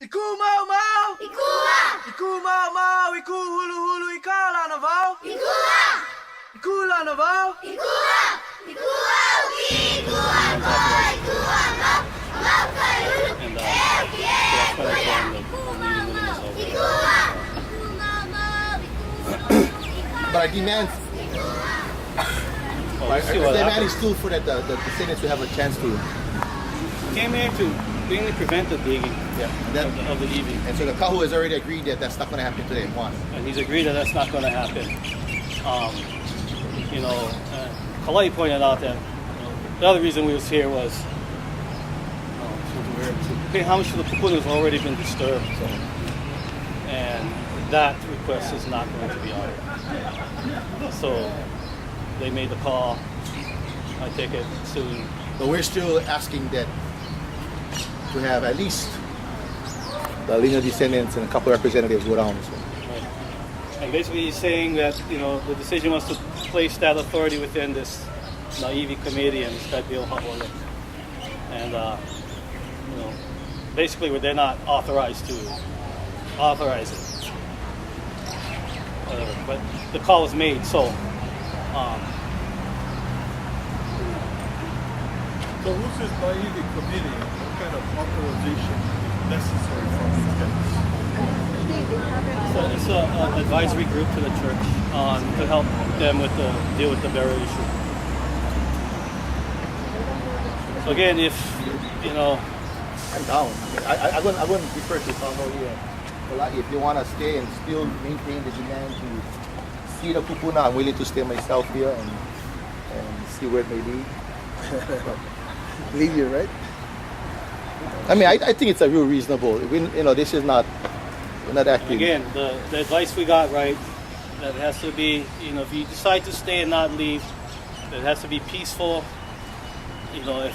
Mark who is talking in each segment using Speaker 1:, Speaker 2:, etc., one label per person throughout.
Speaker 1: Iku mau mau, ikua. Iku mau mau, iku hulu hulu ikala na vau. Ikua. Ikula na vau. Ikua. Ikua uki, ikua ko, ikua mau. Mau kai hulu.
Speaker 2: But I demand. The demand is still for that the descendants to have a chance to.
Speaker 3: Came here to mainly prevent the digging of the iwi.
Speaker 2: And so the kahu has already agreed that that's not going to happen today. One.
Speaker 3: And he's agreed that that's not going to happen. Kalai pointed out that the other reason we was here was to pay homage to the kupuna has already been disturbed. So, and that request is not going to be honored. So they made the call. I take it soon.
Speaker 2: But we're still asking that to have at least the lineal descendants and a couple of representatives go down. So.
Speaker 3: Right. And basically he's saying that, the decision was to place that authority within this iwi committee and this Kaʻōhuaʻino. And, basically where they're not authorized to authorize it. But the call was made, so.
Speaker 4: So who's this iwi committee? What kind of authorization is necessary for these guys?
Speaker 3: It's an advisory group to the church to help them deal with the burial issue. So again, if
Speaker 2: I'm down. I wouldn't refer to Aloha here. If you want to stay and still maintain the demand to see the kupuna, I'm willing to stay myself here and see where it may lead.
Speaker 5: Leave you, right?
Speaker 2: I mean, I think it's a real reasonable. This is not. We're not acting.
Speaker 3: Again, the advice we got, right, that it has to be, if you decide to stay and not leave, it has to be peaceful.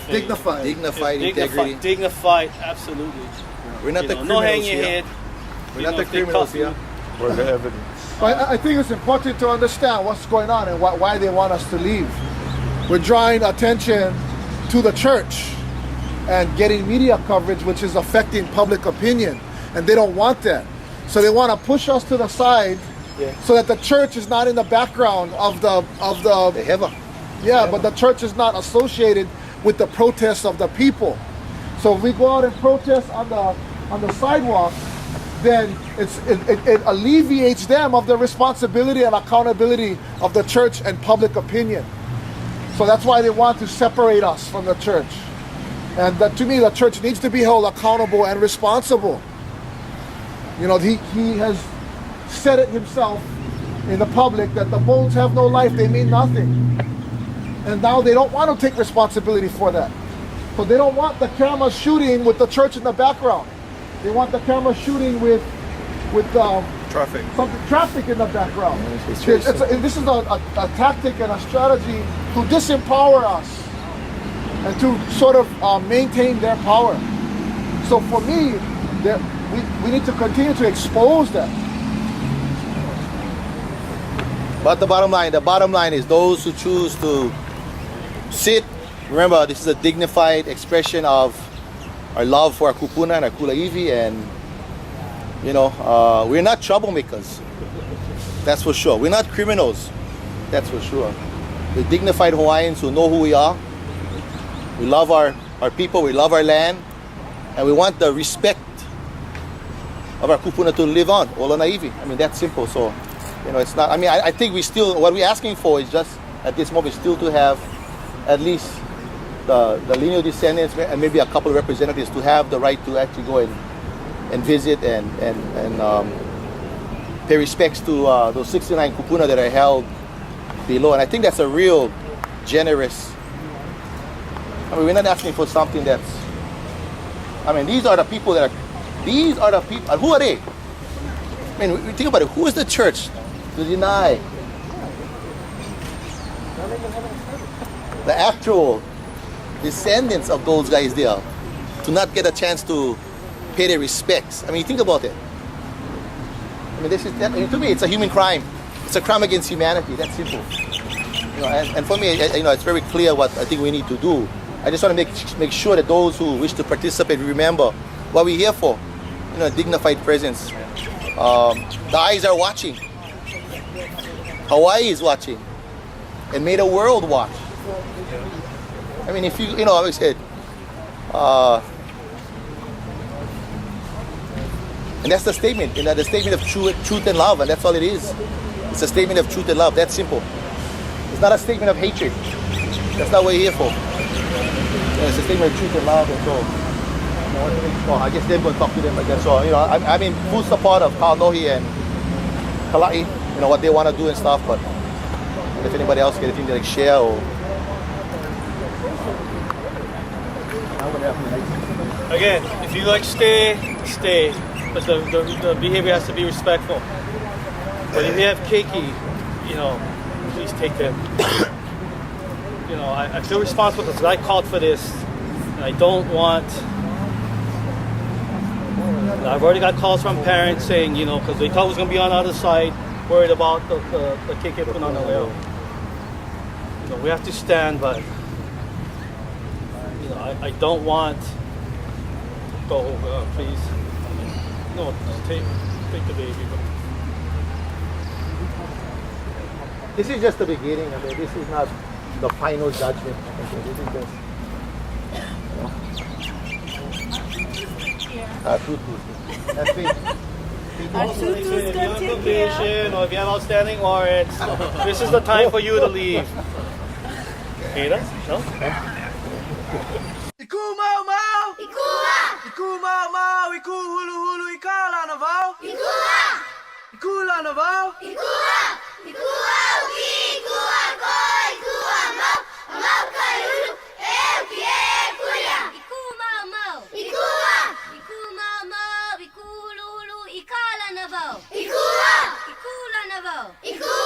Speaker 5: Dignified.
Speaker 2: Integrity.
Speaker 3: Dignified, absolutely.
Speaker 2: We're not the criminals
Speaker 3: no hang your
Speaker 2: here.
Speaker 3: head.
Speaker 2: We're not the criminals here.
Speaker 4: We're the evidence.
Speaker 5: But I think it's important to understand what's going on and why they want us to leave. We're drawing attention to the church and getting media coverage, which is affecting public opinion, and they don't want that. So they want to push us to the side, so that the church is not in the background of the.
Speaker 2: They have a.
Speaker 5: Yeah, but the church is not associated with the protests of the people. So if we go out and protest on the sidewalk, then it alleviates them of the responsibility and accountability of the church and public opinion. So that's why they want to separate us from the church. And to me, the church needs to be held accountable and responsible. He has said it himself in the public that the bones have no life, they mean nothing. And now they don't want to take responsibility for that. So they don't want the camera shooting with the church in the background. They want the camera shooting with traffic in the background. This is a tactic and a strategy to disempower us and to sort of maintain their power. So for me, we need to continue to expose that.
Speaker 2: But the bottom line is those who choose to sit. Remember, this is a dignified expression of our love for our kupuna and our kulaiwi, and we're not troublemakers. That's for sure. We're not criminals. That's for sure. We're dignified Hawaiians who know who we are. We love our people. We love our land, and we want the respect of our kupuna to live on. Ola naivi. I mean, that's simple. So, it's not. I mean, I think what we're asking for is just at this moment still to have at least the lineal descendants and maybe a couple of representatives to have the right to actually go and visit and pay respects to those 69 kupuna that are held below. And I think that's a real generous. I mean, we're not asking for something that's. I mean, these are the people. Who are they? I mean, we think about it. Who is the church to deny the actual descendants of those guys there to not get a chance to pay their respects? I mean, think about it. I mean, to me, it's a human crime. It's a crime against humanity. That's simple. And for me, it's very clear what I think we need to do. I just want to make sure that those who wish to participate remember what we're here for. a dignified presence. The eyes are watching. Hawaii is watching. And may the world watch. I mean, if you know, I said, and that's the statement, the statement of truth and love, and that's all it is. It's a statement of truth and love. That's simple. It's not a statement of hatred. That's not what we're here for. It's a statement of truth and love, and so. I guess they're going to talk to them like that. So, I'm in full support of Kaʻōhuaʻino and Kala'i, what they want to do and stuff, but if anybody else got anything to share or...
Speaker 3: Again, if you stay. But the behavior has to be respectful. But if you have keiki, please take them. I feel responsible because I called for this. And I don't want... I've already got calls from parents saying, because they thought it was going to be on the other side, worried about the keiki put on the leo. We have to stand, but I don't want. Go, please. No, just take the baby.
Speaker 2: This is just the beginning. I mean, this is not the final judgment. Okay, this is just. That's it.
Speaker 3: Also, if you have probation or if you have outstanding warrants, this is the time for you to leave. Ada? No?
Speaker 1: Iku mau mau. Ikua. Iku mau mau. Iku hulu hulu ikala na vau. Ikua. Ikula na vau. Ikua. Ikua uki. Ikua koi. Ikua mau. Mau kai hulu. Euki e kuya. Iku mau mau. Ikua. Iku mau mau. Iku hulu hulu ikala na vau. Ikua. Ikula na vau. Ikua.